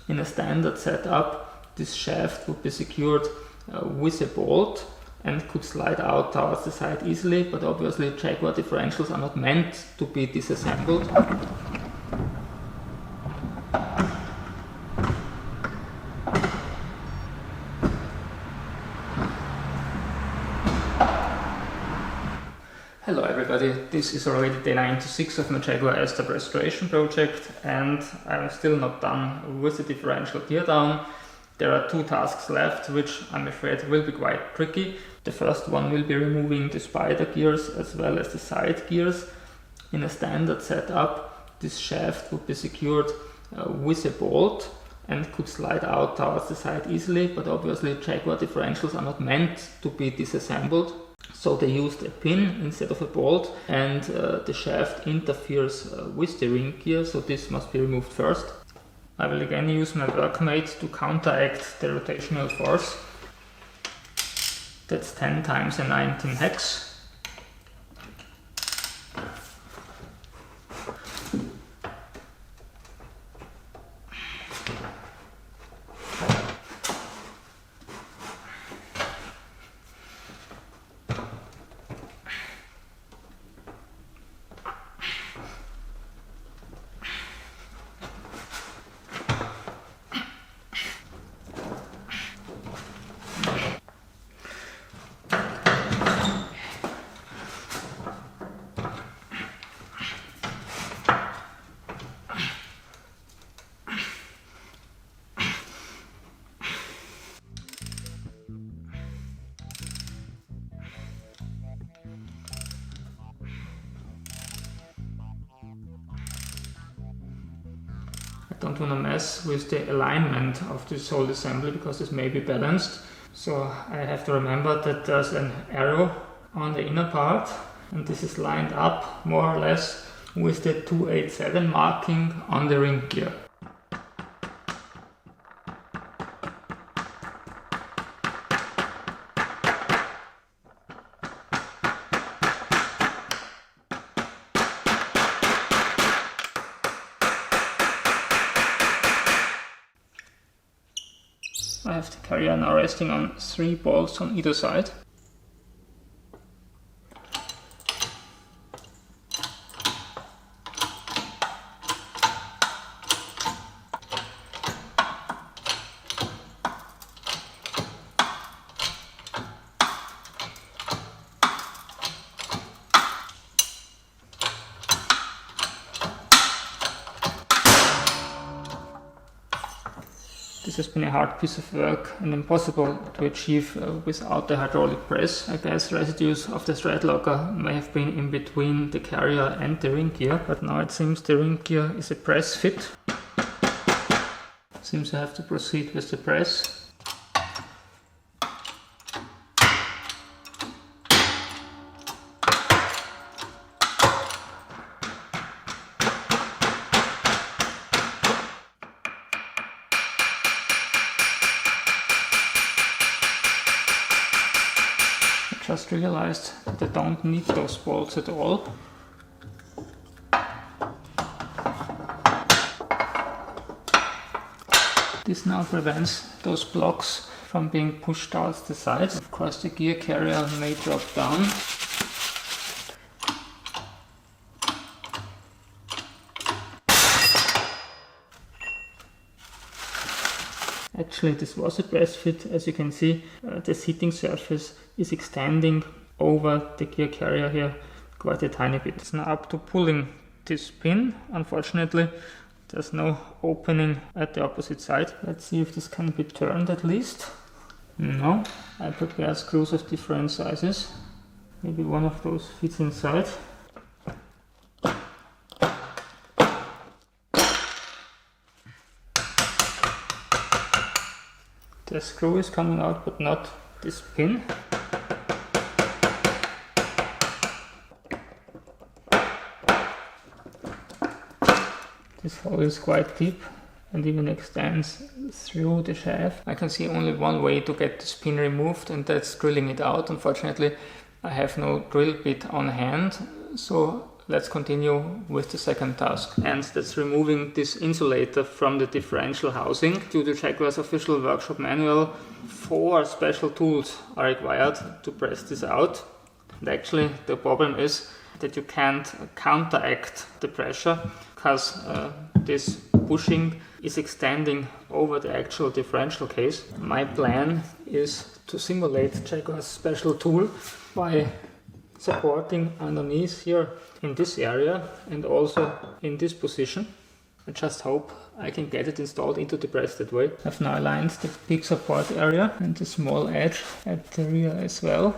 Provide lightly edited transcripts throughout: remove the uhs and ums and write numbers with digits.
In a standard setup, this shaft would be secured with a bolt and could slide out towards the side easily, but obviously Jaguar differentials are not meant to be disassembled. Hello everybody, this is already day 96 of my Jaguar S-Type restoration project, and I'm still not done with the differential gear down. There are two tasks left, which I'm afraid will be quite tricky. The first one will be removing the spider gears as well as the side gears. In a standard setup, this shaft would be secured with a bolt and could slide out towards the side easily, but obviously Jaguar differentials are not meant to be disassembled. So they used a pin instead of a bolt, and the shaft interferes with the ring gear, so this must be removed first. I will again use my workmate to counteract the rotational force. That's 10 times a 19 hex. I don't want to mess with the alignment of this whole assembly because this may be balanced. So I have to remember that there's an arrow on the inner part, and this is lined up more or less with the 287 marking on the ring gear. I have the carrier now resting on 3 bolts on either side. This has been a hard piece of work and impossible to achieve without the hydraulic press. I guess residues of the thread locker may have been in between the carrier and the ring gear, but now it seems the ring gear is a press fit. Seems I have to proceed with the press. Just realized that I don't need those bolts at all. This now prevents those blocks from being pushed towards the sides. Of course, the gear carrier may drop down. Actually, this was a press fit. As you can see, the seating surface is extending over the gear carrier here quite a tiny bit. It's now up to pulling this pin. Unfortunately, there's no opening at the opposite side. Let's see if this can be turned at least. No, I prepared screws of different sizes. Maybe one of those fits inside. The screw is coming out, but not this pin. This hole is quite deep and even extends through the shaft. I can see only one way to get this pin removed, and that's drilling it out. Unfortunately, I have no drill bit on hand, so let's continue with the second task, and that's removing this insulator from the differential housing. Due to Jaguar's official workshop manual, 4 special tools are required to press this out. And actually the problem is that you can't counteract the pressure because this bushing is extending over the actual differential case. My plan is to simulate Jaguar's special tool by supporting underneath here in this area and also in this position. I just hope I can get it installed into the press that way. I've now aligned the big support area and the small edge at the rear as well.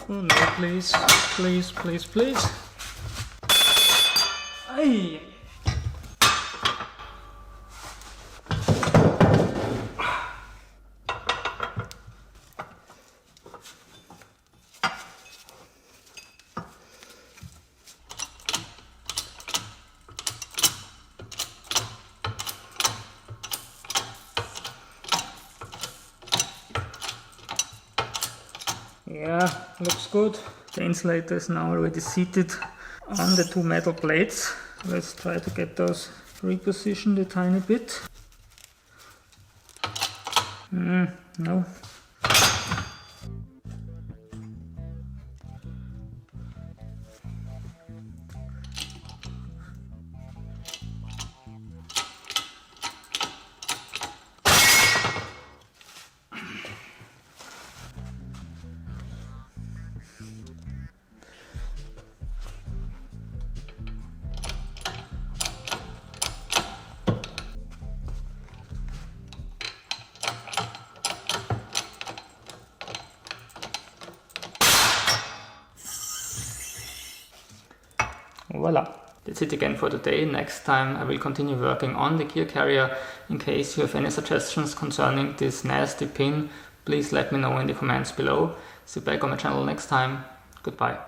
Oh no, please, please, please, please. Ay. Yeah, looks good. The insulator is now already seated on the 2 metal plates. Let's try to get those repositioned a tiny bit. No. Voila! That's it again for today. Next time I will continue working on the gear carrier. In case you have any suggestions concerning this nasty pin, please let me know in the comments below. See you back on my channel next time. Goodbye.